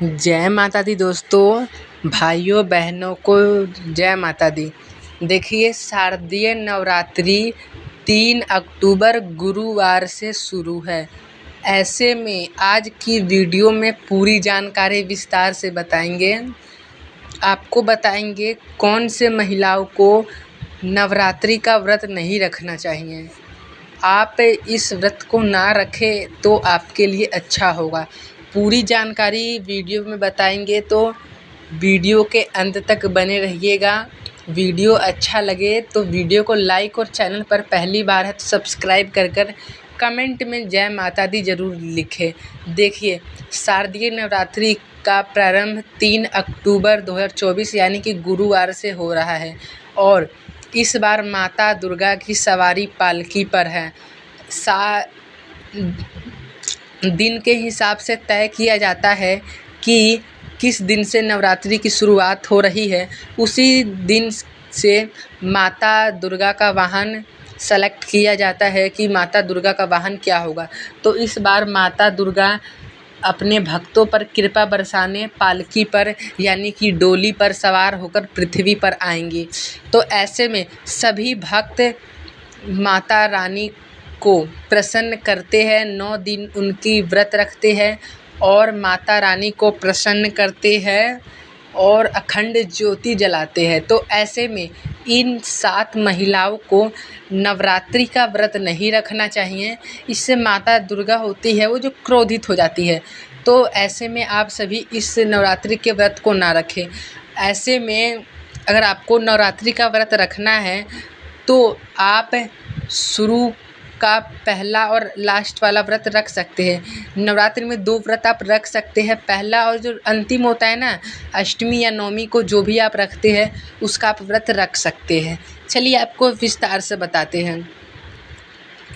जय माता दी दोस्तों, भाइयों बहनों को जय माता दी। देखिए, शारदीय नवरात्रि 3 अक्टूबर गुरुवार से शुरू है। ऐसे में आज की वीडियो में पूरी जानकारी विस्तार से बताएंगे। आपको बताएंगे कौन से महिलाओं को नवरात्रि का व्रत नहीं रखना चाहिए। आप इस व्रत को ना रखें तो आपके लिए अच्छा होगा। पूरी जानकारी वीडियो में बताएंगे, तो वीडियो के अंत तक बने रहिएगा। वीडियो अच्छा लगे तो वीडियो को लाइक और चैनल पर पहली बार है तो सब्सक्राइब कर कमेंट में जय माता दी ज़रूर लिखें। देखिए, शारदीय नवरात्रि का प्रारंभ 3 अक्टूबर 2024 यानी कि गुरुवार से हो रहा है और इस बार माता दुर्गा की सवारी पालकी पर है। दिन के हिसाब से तय किया जाता है कि किस दिन से नवरात्रि की शुरुआत हो रही है। उसी दिन से माता दुर्गा का वाहन सेलेक्ट किया जाता है कि माता दुर्गा का वाहन क्या होगा। तो इस बार माता दुर्गा अपने भक्तों पर कृपा बरसाने पालकी पर यानी कि डोली पर सवार होकर पृथ्वी पर आएंगी। तो ऐसे में सभी भक्त माता रानी को प्रसन्न करते हैं, 9 दिन उनकी व्रत रखते हैं और माता रानी को प्रसन्न करते हैं और अखंड ज्योति जलाते हैं। तो ऐसे में इन 7 महिलाओं को नवरात्रि का व्रत नहीं रखना चाहिए। इससे माता दुर्गा होती है वो जो क्रोधित हो जाती है। तो ऐसे में आप सभी इस नवरात्रि के व्रत को ना रखें। ऐसे में अगर आपको नवरात्रि का व्रत रखना है तो आप शुरू का पहला और लास्ट वाला व्रत रख सकते हैं। नवरात्रि में 2 व्रत आप रख सकते हैं, पहला और जो अंतिम होता है ना, अष्टमी या नवमी को जो भी आप रखते हैं उसका आप व्रत रख सकते हैं। चलिए आपको विस्तार से बताते हैं।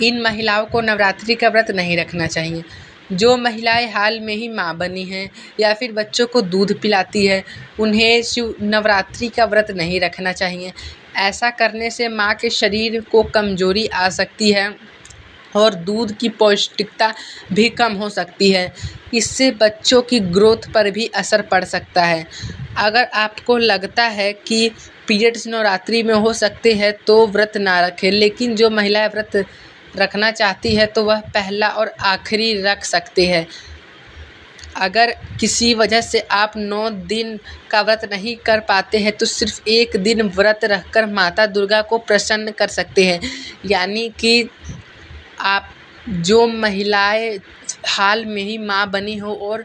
इन महिलाओं को नवरात्रि का व्रत नहीं रखना चाहिए। जो महिलाएं हाल में ही माँ बनी हैं या फिर बच्चों को दूध पिलाती है, उन्हें नवरात्रि का व्रत नहीं रखना चाहिए। ऐसा करने से माँ के शरीर को कमजोरी आ सकती है और दूध की पौष्टिकता भी कम हो सकती है। इससे बच्चों की ग्रोथ पर भी असर पड़ सकता है। अगर आपको लगता है कि पीरियड्स नवरात्रि में हो सकते हैं तो व्रत ना रखें, लेकिन जो महिलाएं व्रत रखना चाहती है तो वह पहला और आखिरी रख सकते हैं। अगर किसी वजह से आप 9 दिन का व्रत नहीं कर पाते हैं तो सिर्फ 1 दिन व्रत रखकर माता दुर्गा को प्रसन्न कर सकते हैं। यानी कि आप जो महिलाएं हाल में ही माँ बनी हो और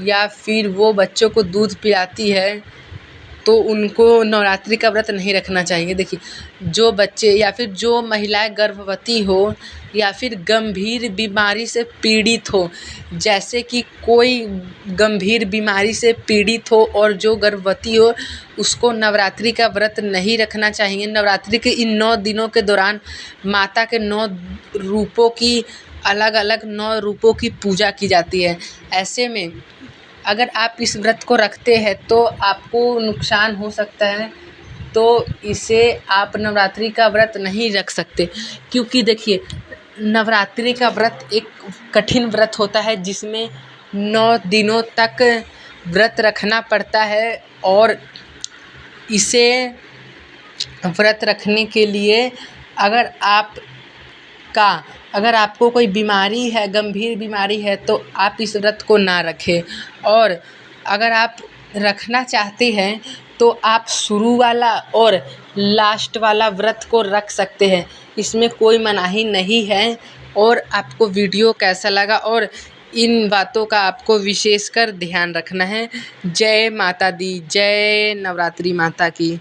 या फिर वो बच्चों को दूध पिलाती है तो उनको नवरात्रि का व्रत नहीं रखना चाहिए। देखिए, जो बच्चे या फिर जो महिलाएं गर्भवती हो या फिर गंभीर बीमारी से पीड़ित हो, जैसे कि कोई गंभीर बीमारी से पीड़ित हो और जो गर्भवती हो, उसको नवरात्रि का व्रत नहीं रखना चाहिए। नवरात्रि के इन 9 दिनों के दौरान माता के 9 रूपों की अलग अलग 9 रूपों की पूजा की जाती है। ऐसे में अगर आप इस व्रत को रखते हैं तो आपको नुकसान हो सकता है, तो इसे आप नवरात्रि का व्रत नहीं रख सकते। क्योंकि देखिए, नवरात्रि का व्रत एक कठिन व्रत होता है जिसमें 9 दिनों तक व्रत रखना पड़ता है और इसे व्रत रखने के लिए अगर आपको कोई बीमारी है, गंभीर बीमारी है, तो आप इस व्रत को ना रखें। और अगर आप रखना चाहते हैं तो आप शुरू वाला और लास्ट वाला व्रत को रख सकते हैं, इसमें कोई मनाही नहीं है। और आपको वीडियो कैसा लगा और इन बातों का आपको विशेषकर ध्यान रखना है। जय माता दी, जय नवरात्रि माता की।